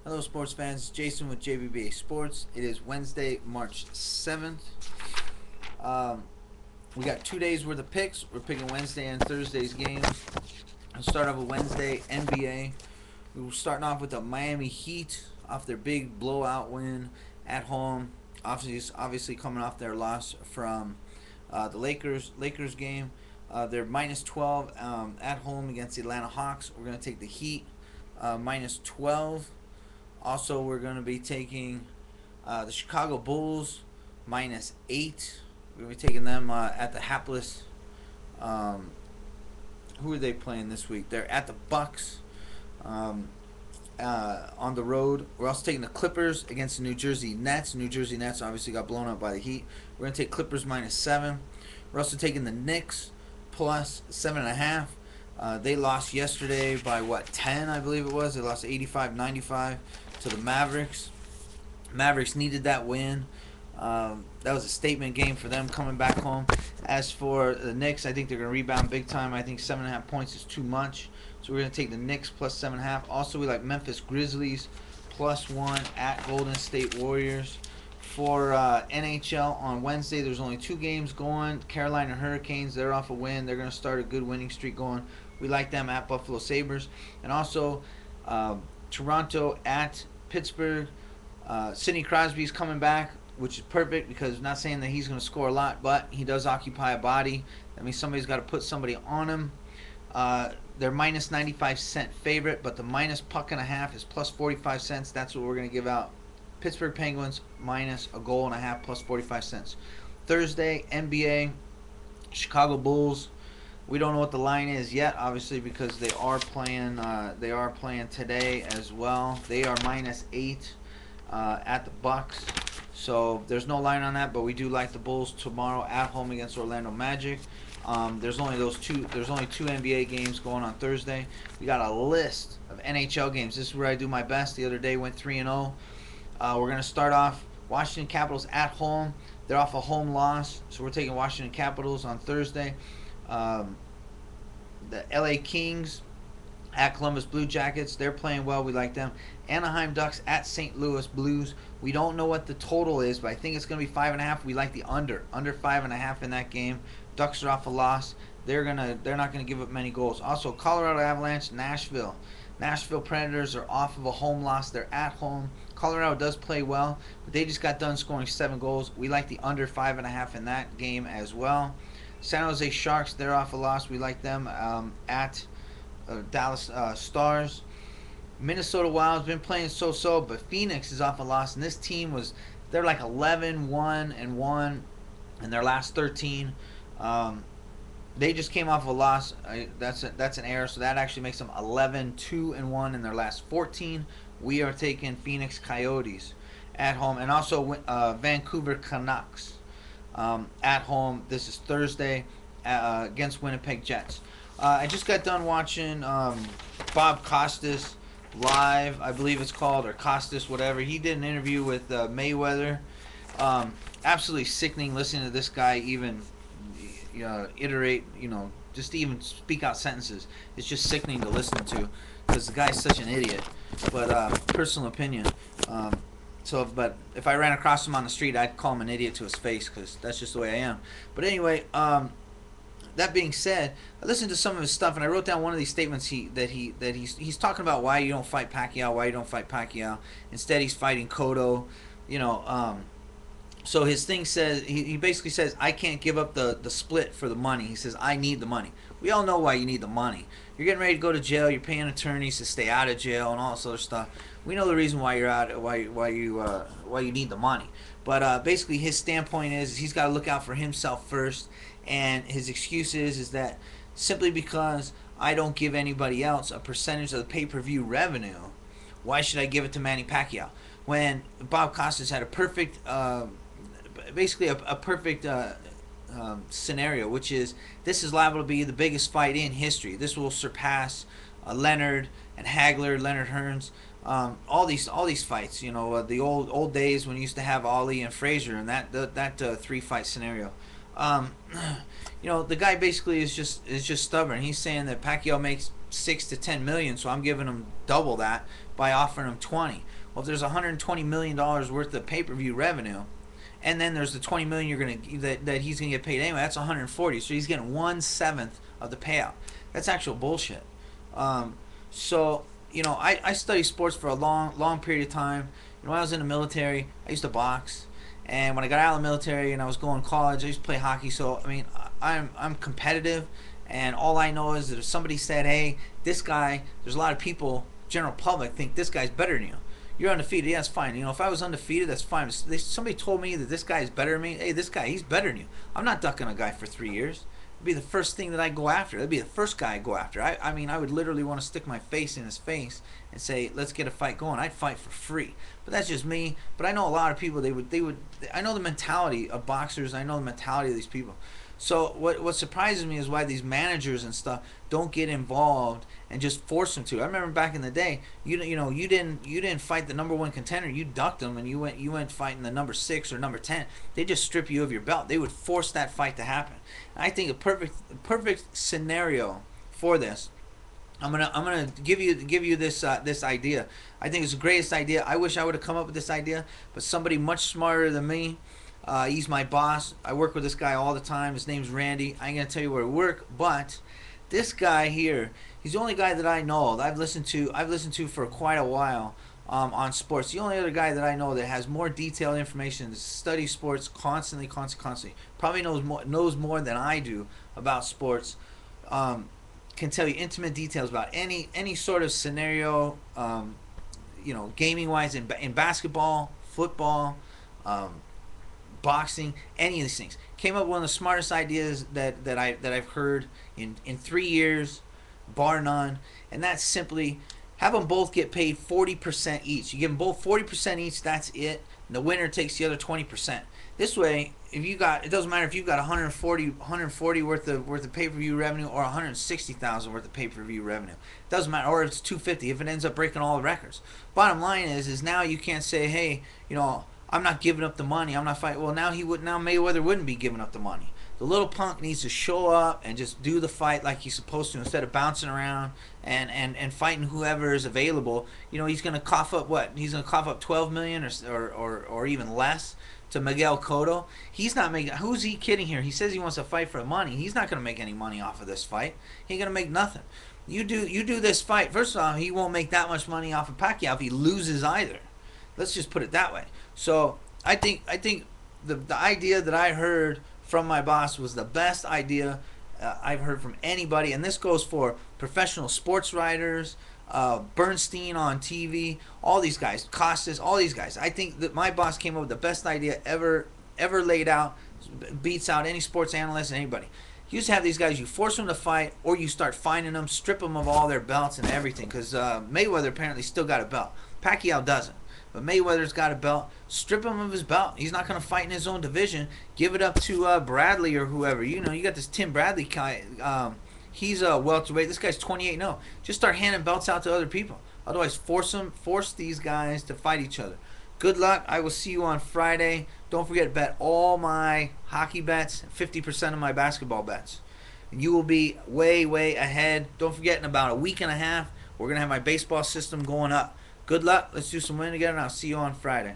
Hello, sports fans. Jason with JBBA Sports. It is Wednesday, March 7th. Um, we got 2 days worth of picks. We're picking Wednesday and Thursday's games. I'll start off with Wednesday, NBA. We were starting off with the Miami Heat off their big blowout win at home. Obviously coming off their loss from the Lakers game. They're minus 12 at home against the Atlanta Hawks. We're going to take the Heat minus 12. Also, we're going to be taking the Chicago Bulls minus 8. We're going to be taking them at the hapless. Um, who are they playing this week? They're at the Bucks um, on the road. We're also taking the Clippers against the New Jersey Nets. New Jersey Nets obviously got blown up by the Heat. We're going to take Clippers minus 7. We're also taking the Knicks plus 7.5. They lost yesterday by 10, I believe it was. They lost 85-95 to the Mavericks. Mavericks needed that win. That was a statement game for them coming back home. As for the Knicks, I think they're going to rebound big time. I think 7.5 points is too much. So we're going to take the Knicks plus 7.5. Also, we like Memphis Grizzlies plus 1 at Golden State Warriors. For NHL on Wednesday, there's only 2 games going. Carolina Hurricanes, they're off a win. They're going to start a good winning streak going. We like them at Buffalo Sabres. And also, Toronto at Pittsburgh. Sidney Crosby's coming back, which is perfect because I'm not saying that he's going to score a lot, but he does occupy a body. That means somebody's got to put somebody on him. They're minus 95-cent favorite, but the minus puck and a half is plus 45 cents. That's what we're going to give out. Pittsburgh Penguins minus a goal and a half plus 45 cents. Thursday, NBA, Chicago Bulls. We don't know what the line is yet, obviously, because they are playing. They are playing today as well. They are minus 8 at the Bucks. So there's no line on that, but we do like the Bulls tomorrow at home against Orlando Magic. There's only those two. There's only 2 NBA games going on Thursday. We got a list of NHL games. This is where I do my best. The other day went 3-0. We're gonna start off Washington Capitals at home. They're off a home loss, so we're taking Washington Capitals on Thursday. The LA Kings at Columbus Blue Jackets. They're playing well. We like them. Anaheim Ducks at St. Louis Blues. We don't know what the total is, but I think it's going to be 5.5. We like the under 5.5 in that game. Ducks are off a loss. They're not gonna give up many goals. Also, Colorado Avalanche, Nashville. Nashville Predators are off of a home loss. They're at home. Colorado does play well, but they just got done scoring 7 goals. We like the under 5.5 in that game as well. San Jose Sharks, they're off a loss. We like them at Dallas Stars. Minnesota Wild's been playing so-so, but Phoenix is off a loss, and this team they're like 11-1-1 in their last 13. They just came off a loss. That's an error, so that actually makes them 11-2-1 in their last 14. We are taking Phoenix Coyotes at home, and also Vancouver Canucks at home. This is Thursday against Winnipeg Jets. I just got done watching Bob Costas live, I believe it's called, or Costas, whatever. He did an interview with Mayweather. Absolutely sickening listening to this guy even iterate, just even speak out sentences. It's just sickening to listen to because the guy's such an idiot. But personal opinion. But if I ran across him on the street, I'd call him an idiot to his face because that's just the way I am. But anyway, that being said, I listened to some of his stuff and I wrote down one of these statements he's talking about why you don't fight Pacquiao. Instead, he's fighting Cotto. So his thing says he basically says I can't give up the split for the money. He says I need the money. We all know why you need the money. You're getting ready to go to jail. You're paying attorneys to stay out of jail and all this other stuff. We know the reason why you're out. Why you need the money. But basically his standpoint is he's got to look out for himself first. And his excuse is that simply because I don't give anybody else a percentage of the pay-per-view revenue, why should I give it to Manny Pacquiao? When Bob Costas had a perfect basically a perfect scenario, which is this is liable to be the biggest fight in history. This will surpass Leonard and Hagler, Leonard Hearns, all these fights. The old days when you used to have Ali and Frazier and that 3-fight scenario. The guy basically is just stubborn. He's saying that Pacquiao makes 6 to 10 million, so I'm giving him double that by offering him 20. Well, if there's 120 million dollars worth of pay-per-view revenue, and then there's the 20 million you're gonna that he's gonna get paid anyway. That's 140. So he's getting 1/7 of the payout. That's actual bullshit. So I studied sports for a long period of time. When I was in the military, I used to box, and when I got out of the military and I was going to college, I used to play hockey. So I mean, I'm competitive, and all I know is that if somebody said, "Hey, this guy," there's a lot of people, general public, think this guy's better than you. You're undefeated. Yeah, that's fine. If I was undefeated, that's fine. Somebody told me that this guy is better than me. Hey, this guy, he's better than you. I'm not ducking a guy for 3 years. It'd be the first thing that I go after. That'd be the first guy I go after. I mean, I would literally want to stick my face in his face and say, let's get a fight going. I'd fight for free. But that's just me. But I know a lot of people, they would, I know the mentality of boxers. I know the mentality of these people. So what surprises me is why these managers and stuff don't get involved and just force them to. I remember back in the day, you didn't fight the number 1 contender. You ducked them and you went fighting the number 6 or number 10. They just strip you of your belt. They would force that fight to happen. And I think a perfect scenario for this. I'm gonna give you this idea. I think it's the greatest idea. I wish I would have come up with this idea, but somebody much smarter than me. He's my boss. I work with this guy all the time. His name's Randy. I ain't gonna tell you where to work, but this guy here, he's the only guy that I know that I've listened to for quite a while on sports. The only other guy that I know that has more detailed information, studies sports constantly, probably knows more than I do about sports. Can tell you intimate details about any sort of scenario, gaming wise in basketball, football. Boxing, any of these things. Came up with one of the smartest ideas that I've heard in 3 years, bar none, and that's simply have them both get paid 40% each. You give them both 40% each. That's it. And the winner takes the other 20%. This way, it doesn't matter if you've got 140 worth of pay-per-view revenue or 160,000 worth of pay-per-view revenue. It doesn't matter, or if it's 250 if it ends up breaking all the records. Bottom line is now you can't say, hey, I'm not giving up the money. I'm not fighting. Well, now Mayweather wouldn't be giving up the money. The little punk needs to show up and just do the fight like he's supposed to instead of bouncing around and fighting whoever is available. He's going to cough up what? He's going to cough up 12 million or even less to Miguel Cotto. He's not making. Who's he kidding here? He says he wants to fight for money. He's not going to make any money off of this fight. He ain't going to make nothing. You do this fight. First of all, he won't make that much money off of Pacquiao if he loses either. Let's just put it that way. So I think the idea that I heard from my boss was the best idea I've heard from anybody, and this goes for professional sports writers, Bernstein on TV, all these guys, Costas, all these guys. I think that my boss came up with the best idea ever laid out, beats out any sports analyst and anybody. You just have these guys, you force them to fight, or you start fining them, strip them of all their belts and everything, because Mayweather apparently still got a belt. Pacquiao doesn't. But Mayweather's got a belt. Strip him of his belt. He's not going to fight in his own division. Give it up to Bradley or whoever. You got this Tim Bradley guy. He's a welterweight. This guy's 28-0. Just start handing belts out to other people. Otherwise, force these guys to fight each other. Good luck. I will see you on Friday. Don't forget to bet all my hockey bets, 50% of my basketball bets. And you will be way, way ahead. Don't forget, in about a week and a half, we're going to have my baseball system going up. Good luck. Let's do some winning together, and I'll see you on Friday.